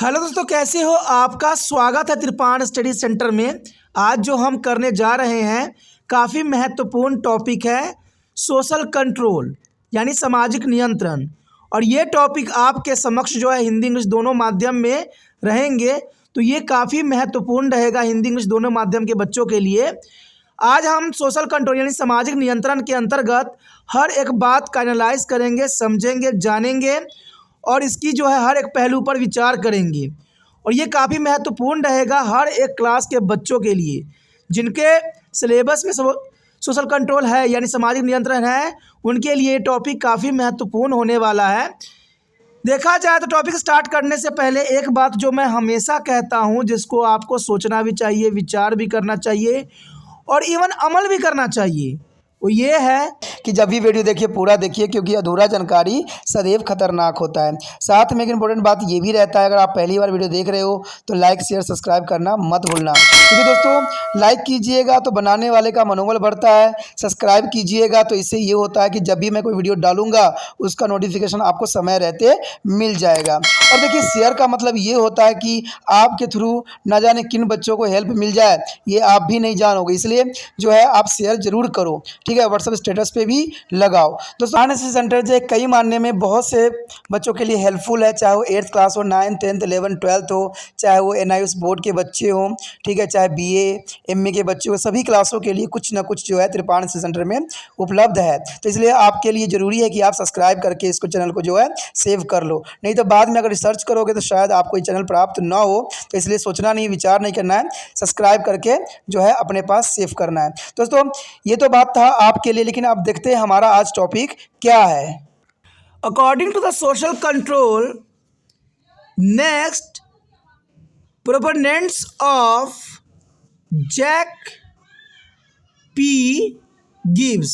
Hello दोस्तों, कैसे हो? आपका स्वागत है त्रिपाण स्टडी सेंटर में। आज जो हम करने जा रहे हैं काफ़ी महत्वपूर्ण टॉपिक है सोशल कंट्रोल यानी सामाजिक नियंत्रण। और ये टॉपिक आपके समक्ष जो है हिंदी इंग्लिश दोनों माध्यम में रहेंगे, तो ये काफ़ी महत्वपूर्ण रहेगा हिंदी इंग्लिश दोनों माध्यम के बच्चों के लिए। आज हम सोशल कंट्रोल यानी सामाजिक नियंत्रण के अंतर्गत हर एक बात का एनालाइज करेंगे, समझेंगे, जानेंगे और इसकी जो है हर एक पहलू पर विचार करेंगे। और ये काफ़ी महत्वपूर्ण रहेगा हर एक क्लास के बच्चों के लिए जिनके सिलेबस में सोशल कंट्रोल है यानी सामाजिक नियंत्रण है, उनके लिए ये टॉपिक काफ़ी महत्वपूर्ण होने वाला है। देखा जाए तो टॉपिक स्टार्ट करने से पहले एक बात जो मैं हमेशा कहता हूँ, जिसको आपको सोचना भी चाहिए, विचार भी करना चाहिए और इवन अमल भी करना चाहिए, वो ये है कि जब भी वीडियो देखिए पूरा देखिए, क्योंकि अधूरा जानकारी सदैव खतरनाक होता है। साथ में एक इंपॉर्टेंट बात ये भी रहता है, अगर आप पहली बार वीडियो देख रहे हो तो लाइक शेयर सब्सक्राइब करना मत भूलना, क्योंकि दोस्तों लाइक कीजिएगा तो बनाने वाले का मनोबल बढ़ता है, सब्सक्राइब कीजिएगा तो इससे ये होता है कि जब भी मैं कोई वीडियो डालूंगा उसका नोटिफिकेशन आपको समय रहते मिल जाएगा। और देखिए शेयर का मतलब ये होता है कि आपके थ्रू न जाने किन बच्चों को हेल्प मिल जाए, ये आप भी नहीं जानोगे, इसलिए जो है आप शेयर जरूर करो, ठीक है। व्हाट्सएप स्टेटस पे भी लगाओ। दोस्तों एनएसएस सेंटर जो है कई मानने में बहुत से बच्चों के लिए हेल्पफुल है, चाहे वो 8th क्लास हो, 9th 10th 11th 12th हो, चाहे वो एनआईएस बोर्ड के बच्चे हों, ठीक है, चाहे बीए एमए के बच्चे हो, सभी क्लासों के लिए कुछ ना कुछ जो है त्रिपाण एनएसएस सेंटर में उपलब्ध है। तो इसलिए आपके लिए ज़रूरी है कि आप सब्सक्राइब करके इसको चैनल को जो है सेव कर लो, नहीं तो बाद में अगर रिसर्च करोगे तो शायद आपको ये चैनल प्राप्त ना हो। तो इसलिए सोचना नहीं, विचार नहीं करना है, सब्सक्राइब करके जो है अपने पास सेव करना है। दोस्तों ये तो बात था आपके लिए, लेकिन अब देखते हैं हमारा आज टॉपिक क्या है। According to the social control, next proponents of Jack P. Gibbs.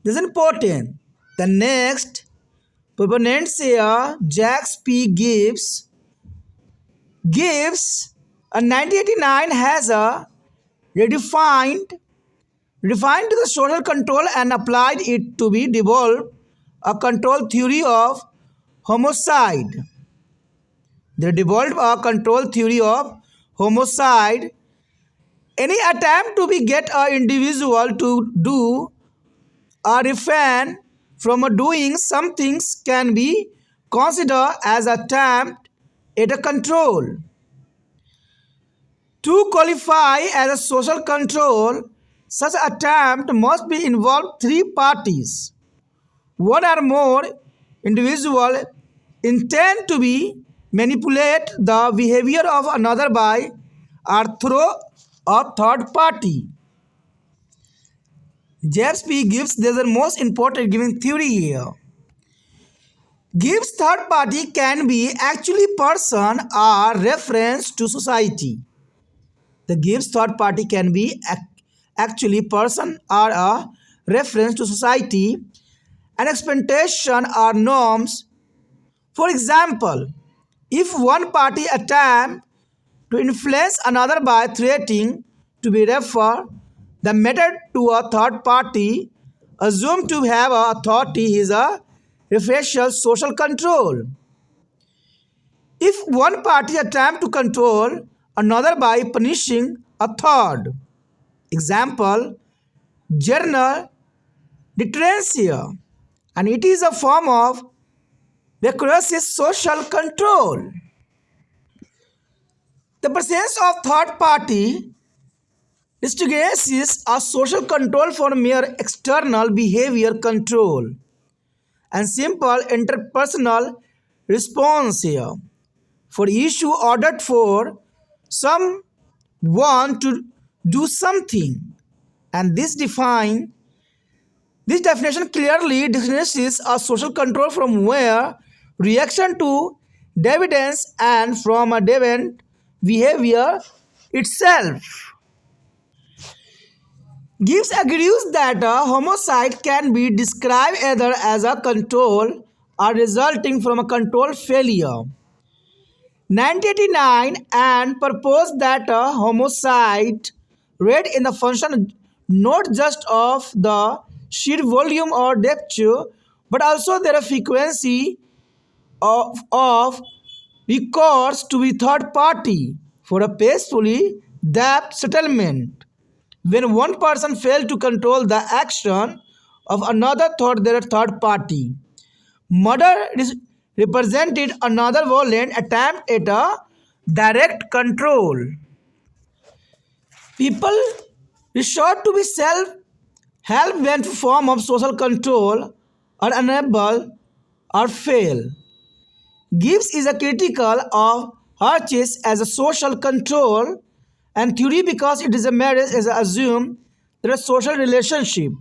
This is important. The next proponents here, Jack P. Gibbs. Gibbs, in 1989 has a redefined to the social control and applied it to be developed a control theory of homicide. They developed a control theory of homicide. Any attempt to be get an individual to do or refrain from doing some things can be considered as attempt at a control. To qualify as a social control, such attempt must be involve three parties. One or more individual intend to be manipulate the behavior of another by or through a third party. James P. Gibbs, this is the most important giving theory here. Gibbs' third party can be actually person or reference to society. The Gibbs third party can be actually person or a reference to society, an expectation or norms. For example, if one party attempt to influence another by threatening to be refer the matter to a third party assumed to have authority is a referential social control. If one party attempt to control another by punishing a third, example, general deterrence here, and it is a form of recursive social control. The presence of third party distinguishes a social control from mere external behavior control and simple interpersonal response here. For issue ordered for someone to do something, and this definition clearly distinguishes a social control from where reaction to evidence and from a deviant behavior itself. Gibbs agrees that a homicide can be described either as a control or resulting from a control failure. 1989 and proposed that a homicide rate in the function not just of the sheer volume or depth but also their frequency of recourse to the third party for a peacefully debt settlement. When one person fails to control the action of another third party, murder represented another violent attempt at a direct control. People resort to be self-help when form of social control are unable or fail. Gibbs is a critical of Hirsch's as a social control and theory because it is a marriage as a assume that a social relationship,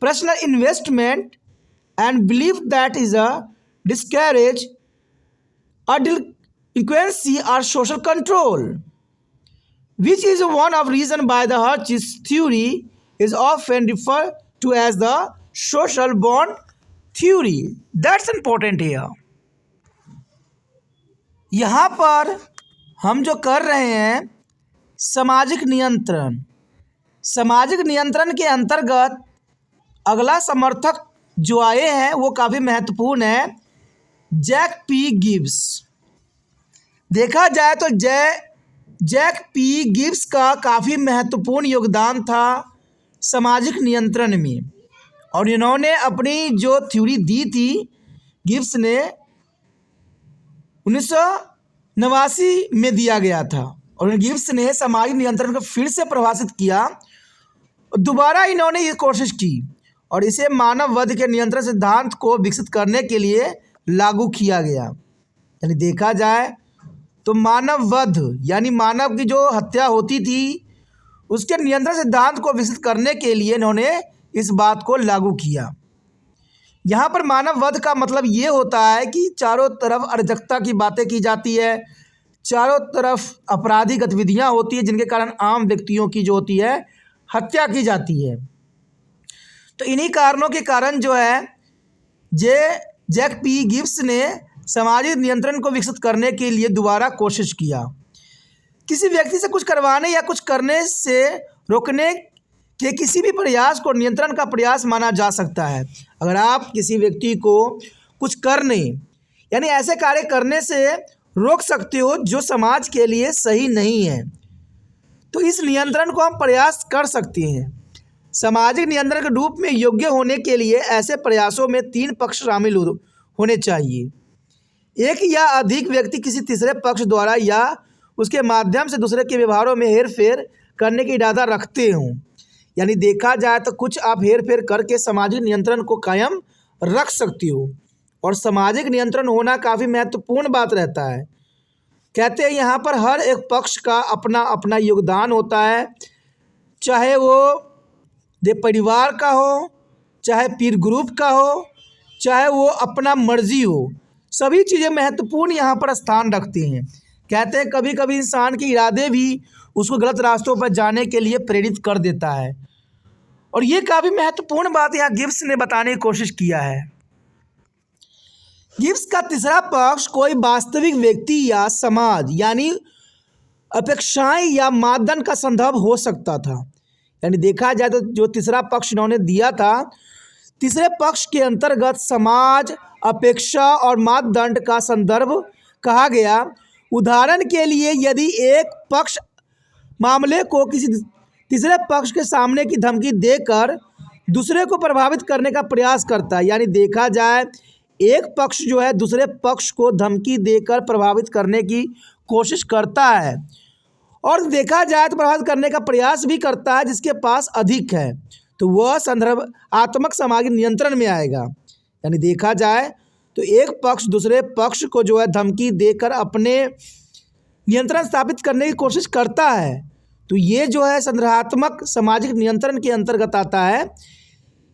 personal investment, and belief that is a discourage or delinquency or social control, which is one of reason by the Hirsch's theory is often referred to as the social bond theory. That's important here. यहाँ पर हम जो कर रहे हैं सामाजिक नियंत्रण, सामाजिक नियंत्रण के अंतर्गत अगला समर्थक जो आए हैं वो काफ़ी महत्वपूर्ण है, जैक पी गिब्स। देखा जाए तो जैक पी गिब्स का काफ़ी महत्वपूर्ण योगदान था सामाजिक नियंत्रण में, और इन्होंने अपनी जो थ्योरी दी थी गिब्स ने 1989 में दिया गया था, और गिब्स ने सामाजिक नियंत्रण को फिर से परिभाषित किया। दोबारा इन्होंने ये कोशिश की और इसे मानववध के नियंत्रण सिद्धांत को विकसित करने के लिए लागू किया गया। यानी देखा जाए तो मानववध यानी मानव की जो हत्या होती थी उसके नियंत्रण सिद्धांत को विकसित करने के लिए इन्होंने इस बात को लागू किया। यहाँ पर मानववध का मतलब ये होता है कि चारों तरफ अराजकता की बातें की जाती है, चारों तरफ आपराधिक गतिविधियाँ होती है जिनके कारण आम व्यक्तियों की जो होती है हत्या की जाती है। तो इन्हीं कारणों के कारण जो है जैक पी गिब्स ने सामाजिक नियंत्रण को विकसित करने के लिए दोबारा कोशिश किया। किसी व्यक्ति से कुछ करवाने या कुछ करने से रोकने के किसी भी प्रयास को नियंत्रण का प्रयास माना जा सकता है। अगर आप किसी व्यक्ति को कुछ करने यानी ऐसे कार्य करने से रोक सकते हो जो समाज के लिए सही नहीं है, तो इस नियंत्रण को हम प्रयास कर सकते हैं। सामाजिक नियंत्रण के रूप में योग्य होने के लिए ऐसे प्रयासों में 3 पक्ष शामिल होने चाहिए। एक या अधिक व्यक्ति किसी तीसरे पक्ष द्वारा या उसके माध्यम से दूसरे के व्यवहारों में हेरफेर करने की इरादा रखते हों। यानी देखा जाए तो कुछ आप हेरफेर करके सामाजिक नियंत्रण को कायम रख सकती हो, और सामाजिक नियंत्रण होना काफ़ी महत्वपूर्ण बात रहता है। कहते हैं यहाँ पर हर एक पक्ष का अपना अपना योगदान होता है, चाहे वो परिवार का हो, चाहे पीर ग्रुप का हो, चाहे वो अपना मर्जी हो, सभी चीज़ें महत्वपूर्ण यहाँ पर स्थान रखती हैं। कहते हैं कभी कभी इंसान के इरादे भी उसको गलत रास्तों पर जाने के लिए प्रेरित कर देता है, और ये काफ़ी महत्वपूर्ण बात यहाँ गिब्स ने बताने की कोशिश किया है। गिब्स का तीसरा पक्ष कोई वास्तविक व्यक्ति या समाज यानी अपेक्षाएं या मानदंड का संदर्भ हो सकता था। यानी देखा जाए तो जो तीसरा पक्ष इन्होंने दिया था, तीसरे पक्ष के अंतर्गत समाज, अपेक्षा और मानदंड का संदर्भ कहा गया। उदाहरण के लिए यदि एक पक्ष मामले को किसी तीसरे पक्ष के सामने की धमकी देकर दूसरे को प्रभावित करने का प्रयास करता है, यानी देखा जाए एक पक्ष जो है दूसरे पक्ष को धमकी देकर प्रभावित करने की कोशिश करता है, और देखा जाए तो प्रभावित करने का प्रयास भी करता है जिसके पास अधिक है, तो वह संदर्भात्मक सामाजिक नियंत्रण में आएगा। यानी देखा जाए तो एक पक्ष दूसरे पक्ष को जो है धमकी देकर अपने नियंत्रण स्थापित करने की कोशिश करता है, तो ये जो है संदर्भात्मक सामाजिक नियंत्रण के अंतर्गत आता है।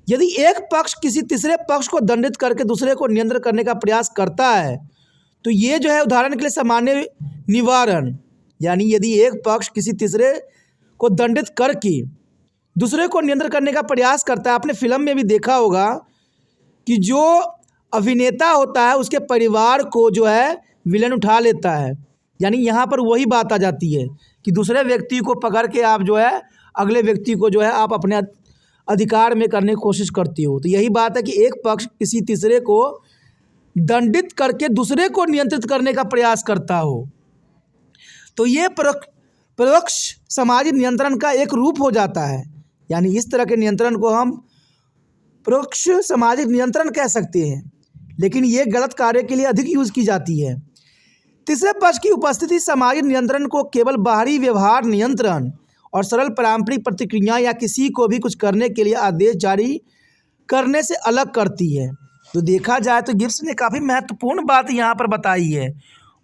यदि एक पक्ष किसी तीसरे पक्ष को दंडित करके दूसरे को नियंत्रण करने का प्रयास करता है, तो ये जो है उदाहरण के लिए सामान्य निवारण, यानी यदि एक पक्ष किसी तीसरे को दंडित करके दूसरे को नियंत्रण करने का प्रयास करता है। आपने फिल्म में भी देखा होगा कि जो अभिनेता होता है उसके परिवार को जो है विलन उठा लेता है। यानी यहाँ पर वही बात आ जाती है कि दूसरे व्यक्ति को पकड़ के आप जो है अगले व्यक्ति को जो है आप अपने अधिकार में करने की कोशिश करती हो। तो यही बात है कि एक पक्ष किसी तीसरे को दंडित करके दूसरे को नियंत्रित करने का प्रयास करता हो, तो ये परोक्ष सामाजिक नियंत्रण का एक रूप हो जाता है। यानी इस तरह के नियंत्रण को हम परोक्ष सामाजिक नियंत्रण कह सकते हैं, लेकिन ये गलत कार्य के लिए अधिक यूज़ की जाती है। तीसरे पक्ष की उपस्थिति सामाजिक नियंत्रण को केवल बाहरी व्यवहार नियंत्रण और सरल पारंपरिक प्रतिक्रिया या किसी को भी कुछ करने के लिए आदेश जारी करने से अलग करती है। तो देखा जाए तो गिब्स ने काफ़ी महत्वपूर्ण बात यहाँ पर बताई है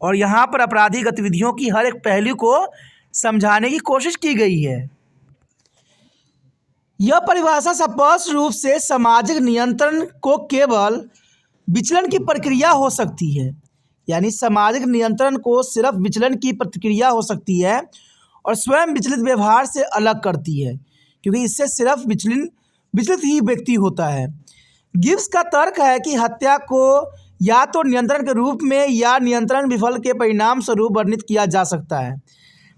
और यहाँ पर आपराधिक गतिविधियों की हर एक पहलू को समझाने की कोशिश की गई है। यह परिभाषा स्पष्ट रूप से सामाजिक नियंत्रण को केवल विचलन की प्रक्रिया हो सकती है, यानी सामाजिक नियंत्रण को सिर्फ विचलन की प्रतिक्रिया हो सकती है और स्वयं विचलित व्यवहार से अलग करती है, क्योंकि इससे सिर्फ विचलित ही व्यक्ति होता है। गिब्स का तर्क है कि हत्या को या तो नियंत्रण के रूप में या नियंत्रण विफल के परिणाम स्वरूप वर्णित किया जा सकता है।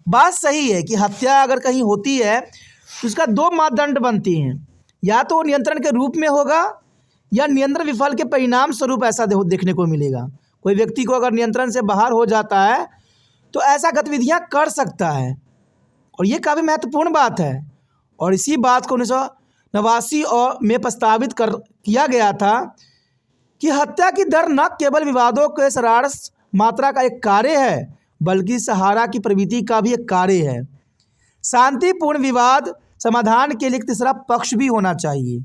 बात सही है कि हत्या अगर कहीं होती है तो उसका दो मापदंड बनते हैं, या तो वो नियंत्रण के रूप में होगा या नियंत्रण विफल के परिणाम स्वरूप ऐसा देखने को मिलेगा। कोई व्यक्ति को अगर नियंत्रण से बाहर हो जाता है तो ऐसा गतिविधियां कर सकता है, और ये काफ़ी महत्वपूर्ण बात है। और इसी बात को 1989 में प्रस्तावित किया गया था कि हत्या की दर न केवल विवादों के सरारस मात्रा का एक कार्य है, बल्कि सहारा की प्रवृत्ति का भी एक कार्य है। शांतिपूर्ण विवाद समाधान के लिए एक तीसरा पक्ष भी होना चाहिए।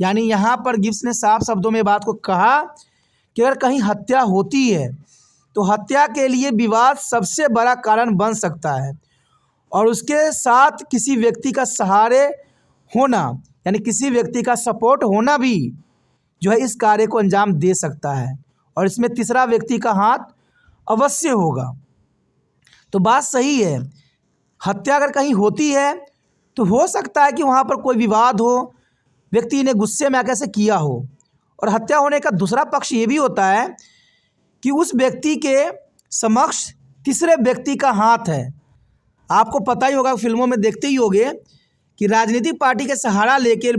यानी यहाँ पर गिब्स ने साफ शब्दों में बात को कहा कि अगर कहीं हत्या होती है तो हत्या के लिए विवाद सबसे बड़ा कारण बन सकता है, और उसके साथ किसी व्यक्ति का सहारे होना, यानी किसी व्यक्ति का सपोर्ट होना भी जो है इस कार्य को अंजाम दे सकता है, और इसमें तीसरा व्यक्ति का हाथ अवश्य होगा। तो बात सही है, हत्या अगर कहीं होती है तो हो सकता है कि वहाँ पर कोई विवाद हो, व्यक्ति ने गुस्से में आकर से किया हो, और हत्या होने का दूसरा पक्ष ये भी होता है कि उस व्यक्ति के समक्ष तीसरे व्यक्ति का हाथ है। आपको पता ही होगा, फिल्मों में देखते ही होंगे कि राजनीतिक पार्टी के सहारा लेकर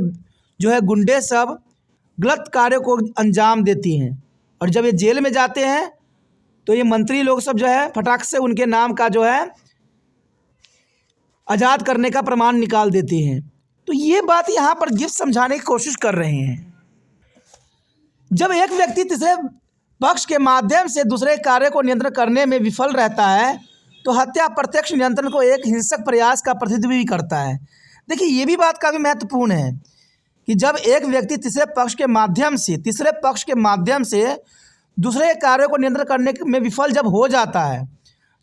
जो है गुंडे सब गलत कार्यों को अंजाम देती हैं, और जब ये जेल में जाते हैं तो ये मंत्री लोग सब जो है फटाक से उनके नाम का जो है आज़ाद करने का प्रमाण निकाल देते हैं। तो ये बात यहाँ पर गिब्स समझाने की कोशिश कर रहे हैं। जब एक व्यक्ति तीसरे पक्ष के माध्यम से दूसरे कार्य को नियंत्रण करने में विफल रहता है तो हत्या प्रत्यक्ष नियंत्रण को एक हिंसक प्रयास का प्रतिनिधित्व भी करता है। देखिए, ये भी बात काफ़ी महत्वपूर्ण है कि जब एक व्यक्ति तीसरे पक्ष के माध्यम से दूसरे कार्यों को नियंत्रण करने में विफल जब हो जाता है,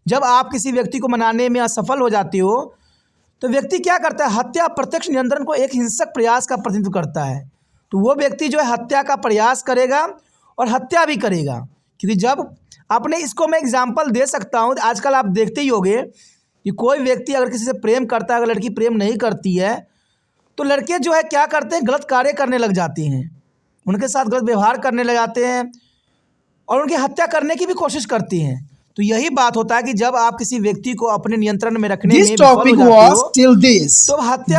जब आप किसी व्यक्ति को मनाने में असफल हो जाते हो, तो व्यक्ति क्या करता है, हत्या प्रत्यक्ष नियंत्रण को एक हिंसक प्रयास का प्रतिनिधित्व करता है। तो वो व्यक्ति जो है हत्या का प्रयास करेगा और हत्या भी करेगा, क्योंकि जब आपने इसको मैं एग्जाम्पल दे सकता हूँ, आजकल आप देखते ही होंगे कि कोई व्यक्ति अगर किसी से प्रेम करता है, अगर लड़की प्रेम नहीं करती है तो लड़के जो है क्या करते हैं, गलत कार्य करने लग जाते हैं, उनके साथ गलत व्यवहार करने लग जाते हैं और उनकी हत्या करने की भी कोशिश करती हैं। तो यही बात होता है कि जब आप किसी व्यक्ति को अपने नियंत्रण में रखने में विफल हो जाते हो, तो हत्या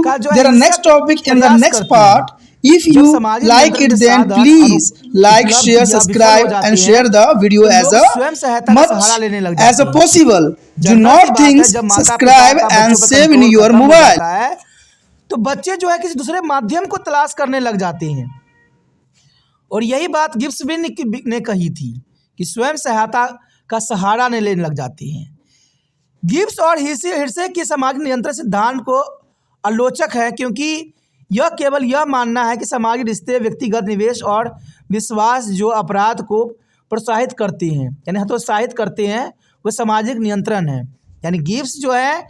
का जो है next topic in the next part. If you like it, then please like, share, subscribe and share the video as a possible. Do not think, subscribe and save in your mobile. तो बच्चे जो है किसी दूसरे माध्यम को तलाश करने लग जाते हैं, और यही बात गिब्स भी ने कही थी कि स्वयं सहायता का सहारा नहीं लेने लग जाते हैं। गिब्स और हिर्से के सामाजिक नियंत्रण सिद्धांत को आलोचक है, क्योंकि यह केवल यह मानना है कि सामाजिक रिश्ते, व्यक्तिगत निवेश और विश्वास जो अपराध को प्रोत्साहित करते हैं, यानी हतोत्साहित करते हैं, वह सामाजिक नियंत्रण है। यानी गिब्स जो है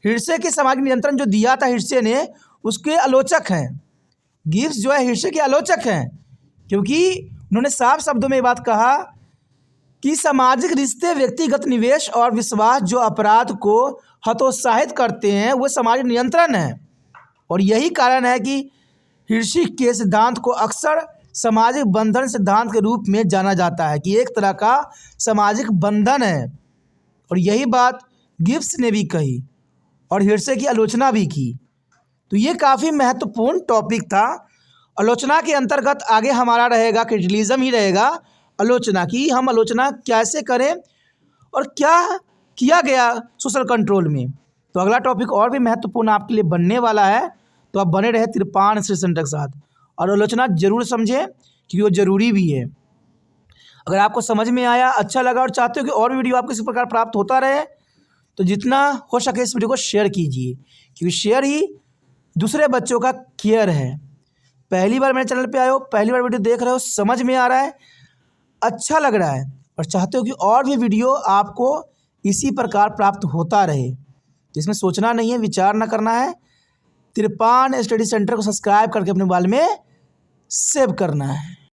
हिर्से के सामाजिक नियंत्रण जो दिया था हिर्से ने, उसके आलोचक हैं। गिब्स जो है हिर्से के आलोचक हैं, क्योंकि उन्होंने साफ शब्दों में ये बात कहा कि सामाजिक रिश्ते, व्यक्तिगत निवेश और विश्वास जो अपराध को हतोत्साहित करते हैं, वो सामाजिक नियंत्रण है। और यही कारण है कि हिर्से के सिद्धांत को अक्सर सामाजिक बंधन सिद्धांत के रूप में जाना जाता है, कि एक तरह का सामाजिक बंधन है। और यही बात गिब्स ने भी कही और हिर्से की आलोचना भी की। तो ये काफ़ी महत्वपूर्ण टॉपिक था। आलोचना के अंतर्गत आगे हमारा रहेगा क्रिटिलिज्म ही रहेगा, आलोचना की हम आलोचना कैसे करें और क्या किया गया सोशल कंट्रोल में। तो अगला टॉपिक और भी महत्वपूर्ण आपके लिए बनने वाला है, तो आप बने रहे तिरपान स्टडी सेंटर के साथ और आलोचना जरूर समझें क्योंकि वो ज़रूरी भी है। अगर आपको समझ में आया, अच्छा लगा और चाहते हो कि और भी वीडियो आपको इसी प्रकार प्राप्त होता रहे तो जितना हो सके इस वीडियो को शेयर कीजिए, क्योंकि शेयर ही दूसरे बच्चों का केयर है। पहली बार मेरे चैनल पे आए हो, पहली बार वीडियो देख रहे हो, समझ में आ रहा है, अच्छा लग रहा है और चाहते हो कि और भी वीडियो आपको इसी प्रकार प्राप्त होता रहे, तो इसमें सोचना नहीं है, विचार ना करना है, तिरपान स्टडी सेंटर को सब्सक्राइब करके अपने मोबाइल में सेव करना है।